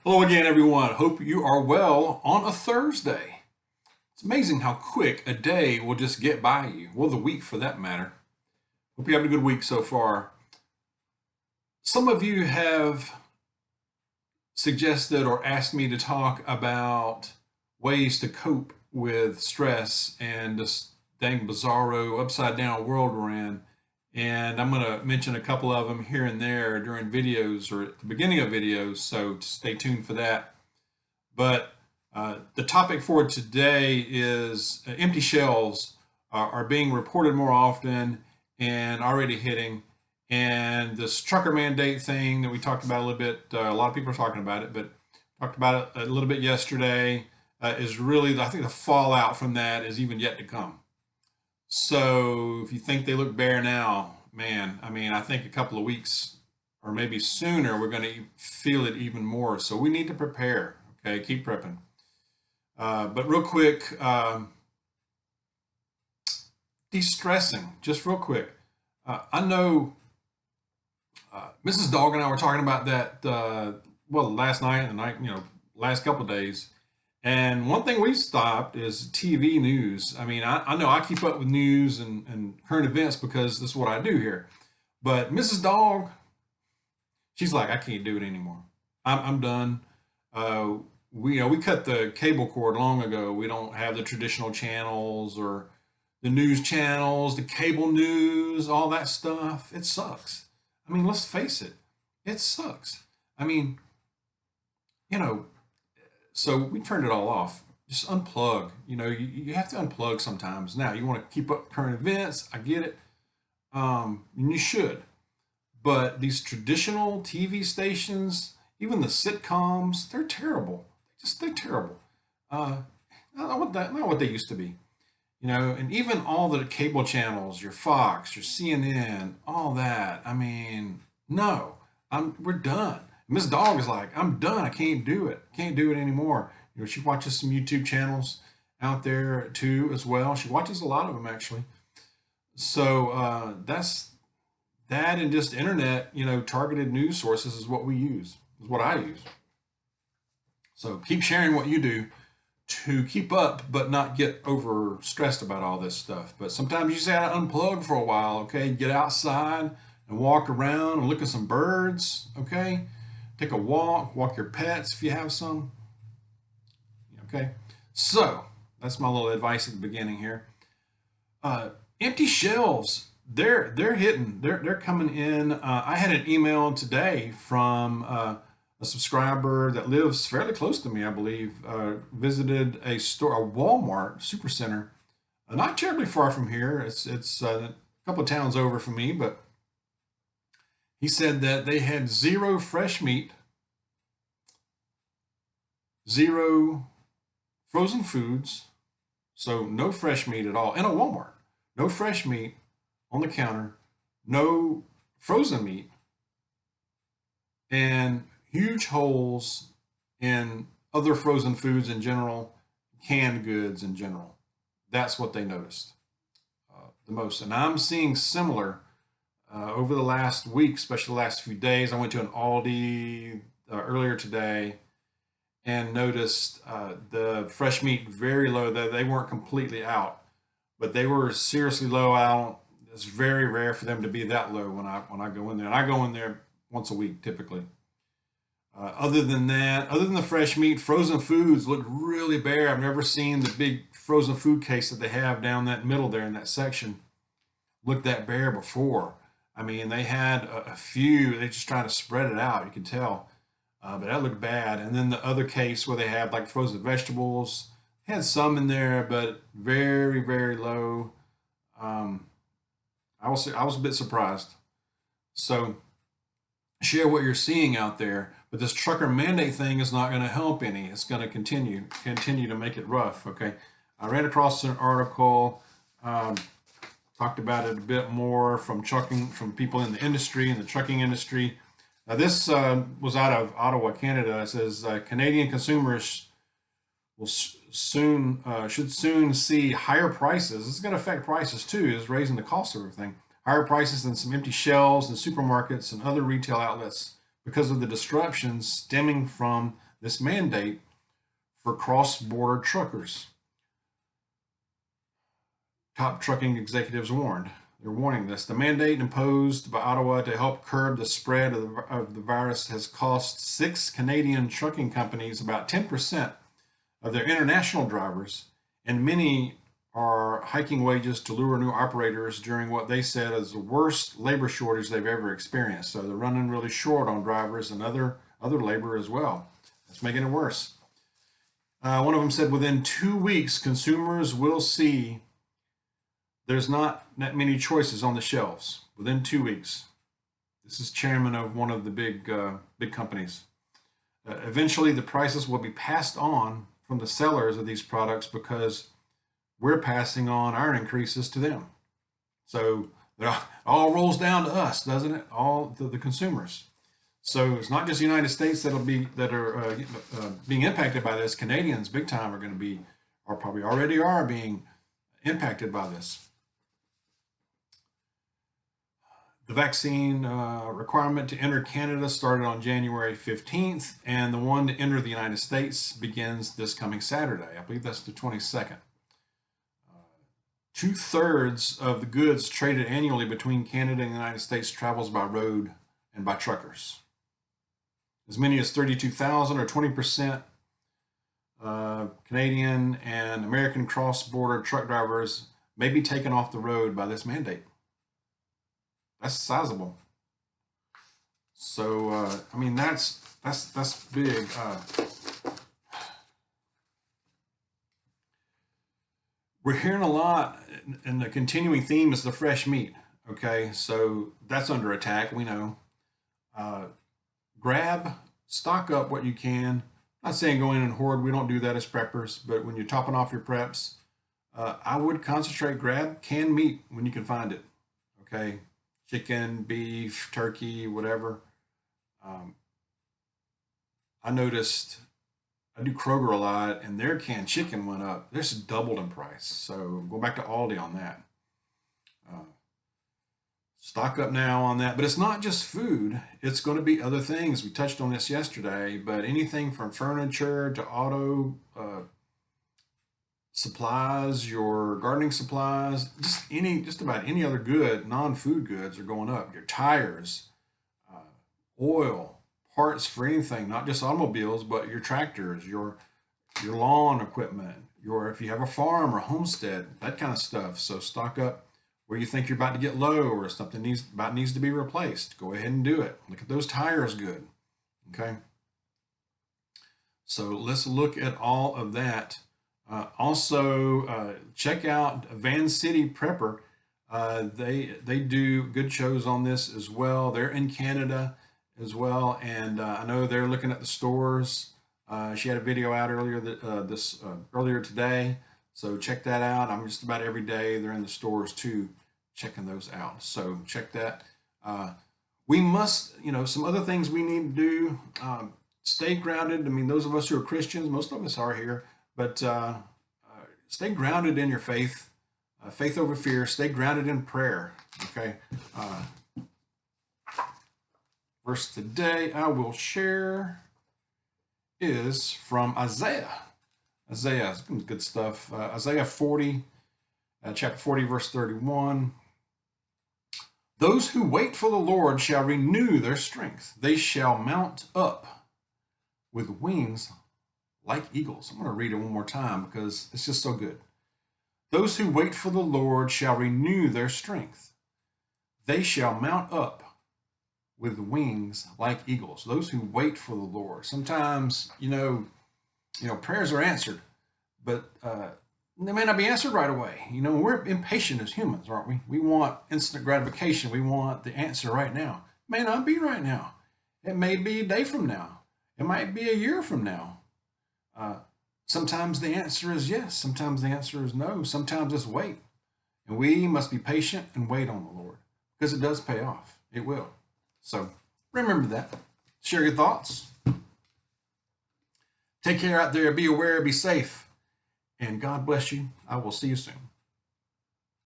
Hello again, everyone. Hope you are well on a Thursday. It's amazing how quick a day will just get by you. Well, the week for that matter. Hope you're having a good week so far. Some of you have suggested or asked me to talk about ways to cope with stress and this dang bizarro upside down world we're in. And I'm going to mention a couple of them here and there during videos or at the beginning of videos, so stay tuned for that. But the topic for today is empty shelves are being reported more often and already hitting. And this trucker mandate thing that we talked about a little bit, a lot of people are talking about it, but talked about it a little bit yesterday, is really, I think the fallout from that is even yet to come. So if you think they look bare now, man, I mean, I think a couple of weeks or maybe sooner, we're going to feel it even more. So we need to prepare. Okay, keep prepping. But real quick, de-stressing, just real quick. I know Mrs. Dawg and I were talking about that, well, last night and the night, last couple of days. And one thing we stopped is TV news. I mean, I know I keep up with news and current events because this is what I do here. But Mrs. Dawg, she's like, I can't do it anymore. I'm done. We cut the cable cord long ago. We don't have the traditional channels or the news channels, the cable news, all that stuff. It sucks. I mean, let's face it, it sucks. I mean, you know, so we turned it all off. Just unplug. You have to unplug sometimes. Now, you want to keep up current events. I get it. And you should. But these traditional TV stations, even the sitcoms, they're terrible. They're terrible. Not what they used to be. And even all the cable channels, your Fox, your CNN, all that. I mean, no, we're done. Miss Dawg is like, I'm done. I can't do it. Can't do it anymore. She watches some YouTube channels out there too as well. She watches a lot of them actually. So that's that, and just internet, targeted news sources is what we use, is what I use. So keep sharing what you do to keep up, but not get over stressed about all this stuff. But sometimes you just gotta unplug for a while, okay? Get outside and walk around and look at some birds, okay? Take a walk your pets if you have some, okay? So that's my little advice at the beginning here. Empty shelves, they're hitting, they're coming in. I had an email today from a subscriber that lives fairly close to me, I believe, visited a store, a Walmart supercenter, not terribly far from here. It's a couple of towns over from me, but he said that they had zero fresh meat, zero frozen foods, so no fresh meat at all in a Walmart. No fresh meat on the counter, no frozen meat, and huge holes in other frozen foods in general, canned goods in general. That's what they noticed the most. And I'm seeing similar over the last week, especially the last few days. I went to an Aldi earlier today and noticed the fresh meat very low. They weren't completely out, but they were seriously low out. It's very rare for them to be that low when I go in there. And I go in there once a week typically. Other than that, other than the fresh meat, frozen foods look really bare. I've never seen the big frozen food case that they have down that middle there in that section look that bare before. I mean, they had a few, they just trying to spread it out, you can tell. But that looked bad. And then the other case where they have like frozen vegetables, had some in there, but very, very low. I was a bit surprised. So share what you're seeing out there. But this trucker mandate thing is not going to help any. It's going to continue to make it rough. Okay, I ran across an article, talked about it a bit more from people in the industry, in the trucking industry. This was out of Ottawa, Canada. It says Canadian consumers will should soon see higher prices. This is going to affect prices too. Is raising the cost of everything. Higher prices than some empty shelves in supermarkets and other retail outlets because of the disruptions stemming from this mandate for cross-border truckers. Top trucking executives warned. They're warning this. The mandate imposed by Ottawa to help curb the spread of the virus has cost 6 Canadian trucking companies about 10% of their international drivers, and many are hiking wages to lure new operators during what they said is the worst labor shortage they've ever experienced. So they're running really short on drivers and other labor as well. That's making it worse. One of them said within 2 weeks, consumers will see there's not that many choices on the shelves. Within 2 weeks. This is chairman of one of the big companies. Eventually, the prices will be passed on from the sellers of these products because we're passing on our increases to them. So it all rolls down to us, doesn't it? All the consumers. So it's not just the United States that are being impacted by this. Canadians, big time, are probably already are being impacted by this. The vaccine requirement to enter Canada started on January 15th, and the one to enter the United States begins this coming Saturday. I believe that's the 22nd. 2/3 of the goods traded annually between Canada and the United States travels by road and by truckers. As many as 32,000 or 20% Canadian and American cross-border truck drivers may be taken off the road by this mandate. That's sizable. So I mean that's big. We're hearing a lot, and the continuing theme is the fresh meat. Okay, so that's under attack. We know. Stock up what you can. I'm not saying go in and hoard. We don't do that as preppers. But when you're topping off your preps, I would concentrate. Grab canned meat when you can find it. Okay. Chicken, beef, turkey, whatever. I noticed I do Kroger a lot, and their canned chicken went up. This doubled in price. So go back to Aldi on that. Stock up now on that. But it's not just food. It's going to be other things. We touched on this yesterday, but anything from furniture to auto supplies, your gardening supplies, just about any other good, non-food goods are going up. Your tires, oil, parts for anything, not just automobiles, but your tractors, your lawn equipment, if you have a farm or homestead, that kind of stuff. So stock up where you think you're about to get low or something needs to be replaced. Go ahead and do it. Look at those tires good. Okay. So let's look at all of that. Also, check out Van City Prepper. They do good shows on this as well. They're in Canada as well, and I know they're looking at the stores. She had a video out earlier today, so check that out. I'm just about every day they're in the stores too, checking those out. So check that. We must, some other things we need to do. Stay grounded. I mean, those of us who are Christians, most of us are here. But stay grounded in your faith, faith over fear. Stay grounded in prayer. Okay. Verse today I will share is from Isaiah. Isaiah, good stuff. Isaiah 40, chapter 40, verse 31. Those who wait for the Lord shall renew their strength. They shall mount up with wings like eagles. I'm going to read it one more time because it's just so good. Those who wait for the Lord shall renew their strength. They shall mount up with wings like eagles. Those who wait for the Lord. Sometimes, prayers are answered, but they may not be answered right away. We're impatient as humans, aren't we? We want instant gratification. We want the answer right now. It may not be right now. It may be a day from now. It might be a year from now. Sometimes the answer is yes. Sometimes the answer is no. Sometimes it's wait. And we must be patient and wait on the Lord because it does pay off. It will. So remember that. Share your thoughts. Take care out there. Be aware. Be safe. And God bless you. I will see you soon.